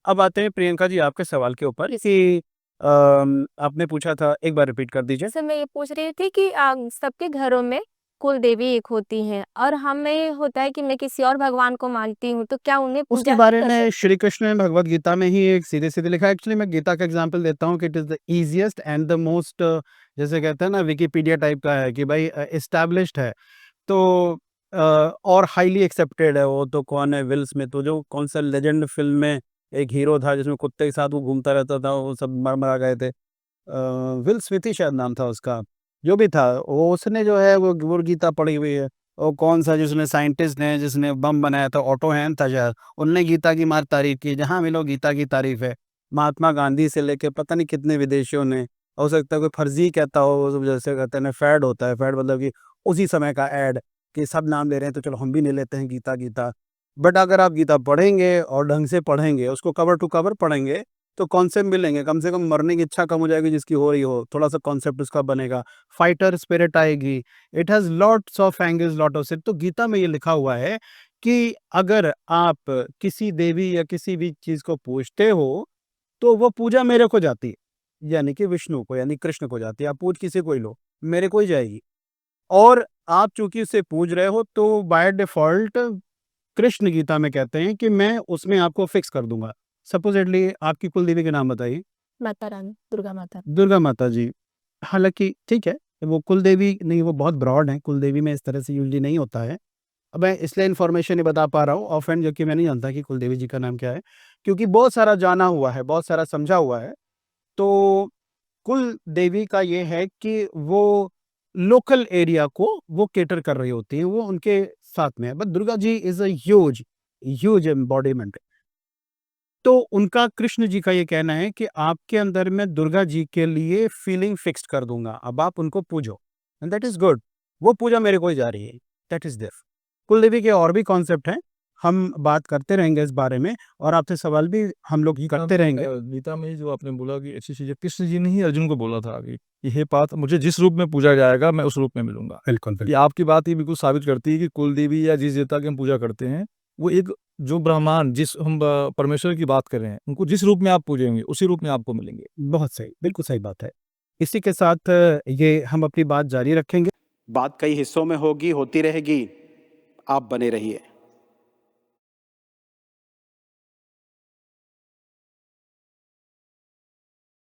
अब आते हैं प्रियंका जी आपके सवाल के ऊपर कि आपने पूछा था, एक बार रिपीट कर दीजिए। जैसे मैं ये पूछ रही थी कि सबके घरों में कुल देवी एक होती हैं और हमें होता है कि मैं किसी और भगवान को मानती हूँ, तो क्या उन्हें उसके पूजा नहीं बारे कर में सकती? श्री कृष्ण ने भगवत गीता में ही एक सीधे-सीधे लिखा है। एक्चुअली मैं गीता का एग्ज़ाम्पल देता हूँ कि it is the easiest and the most, जैसे कहते हैं ना विकिपीडिया टाइप का है कि भाई एस्टैब्लिश्ड है। तो और हाईली एक्सेप्टेड है। वो तो कौन है, विल स्मिथ, वो जो कौन सा लेजेंड फ़िल्म में एक हीरो था जिसमें कुत्ते के साथ वो घूमता रहता था, वो सब मर-मरा गए थे। विल स्मिथ ही शायद नाम था उसका। जो भी था, वो उसने जो है वो गीता पढ़ी हुई है। वो कौन-सा जिसने साइंटिस्ट ने जिसने बम बनाया था, ओटो हैन था शायद, उनने गीता की मार तारीफ़ की। जहाँ मिलो गीता की तारीफ़ है। महात्मा गांधी से लेके पता नहीं कितने विदेशियों ने, हो सकता है कोई फर्ज़ी कहता हो, वो जैसे कहते हैं ना फैड होता है, फैड मतलब कि उसी समय का ऐड कि सब नाम ले रहे हैं तो चलो हम भी ले लेते हैं गीता, गीता। बट अगर आप गीता पढ़ेंगे और ढंग से पढ़ेंगे, उसको कवर टू कवर पढ़ेंगे तो कॉन्सेप्ट मिलेंगे, कम से कम मरने की इच्छा कम हो जाएगी जिसकी हो रही हो, थोड़ा-सा कॉन्सेप्ट उसका बनेगा, फाइटर स्पिरिट आएगी, it has lots of angles, lot of sit. तो गीता में ये लिखा हुआ है कि अगर आप किसी देवी या किसी भी चीज़ को पूजते हो, तो वो पूजा मेरे को जाती है, यानी कि विष्णु को, यानी कृष्ण को जाती है। आप पूज किसी को ही लो, मेरे को ही जाएगी। और आप चूँकि उसे पूज रहे हो तो बाय डिफ़ॉल्ट कृष्ण गीता में कहते हैं कि मैं उसमें आपको फिक्स कर दूँगा। सपोज़िटली आपकी कुल देवी का नाम बताइए? माता रानी, दुर्गा माता। दुर्गा माता जी। हालाँकि ठीक है, वो कुल देवी नहीं, वो बहुत ब्रॉड हैं, कुल देवी में इस तरह से यूजुअली नहीं होता है। अब मैं इसलिए इन्फॉर्मेशन नहीं बता पा रहा हूँ ऑफ़हैंड, जबकि मैं नहीं जानता कि कुल देवी जी का नाम क्या है, क्योंकि बहुत सारा जाना हुआ है, बहुत सारा समझा हुआ है। तो कुल देवी का ये है कि वो लोकल एरिया को वो कैटर कर रही होती हैं, वो उनके साथ में है। But Durga ji is a huge, huge embodiment. तो उनका कृष्ण जी का ये कहना है कि आपके अंदर मैं दुर्गा जी के लिए फीलिंग फिक्स्ड कर दूँगा, अब आप उनको पूजो एंड दैट इज़ गुड। वो पूजा मेरे को ही जा रही है, दैट इज़ दिस। कुलदेवी के और भी कॉन्सेप्ट हैं, हम बात करते रहेंगे इस बारे में और आपसे सवाल भी हम लोग गीता करते में रहेंगे। गीता में जो आपने बोला कि अच्छी चीज़ है, कृष्ण जी ने ही अर्जुन को बोला था कि हे पार्थ, मुझे जिस रूप में पूजा जाएगा मैं उस रूप में मिलूंगा। बिल्कुल, ये बिल्कुल। आपकी बात ही बिल्कुल साबित करती है कि कुल देवी या जिस देवता की हम पूजा करते हैं, वो एक जो ब्रह्मांड, जिस हम परमेश्वर की बात कर रहे हैं, उनको जिस रूप में आप पूजेंगे उसी रूप में आपको मिलेंगे। बहुत सही, बिल्कुल सही बात है। इसी के साथ ये हम अपनी बात जारी रखेंगे। बात कई हिस्सों में होगी, होती रहेगी। आप बने रहिए।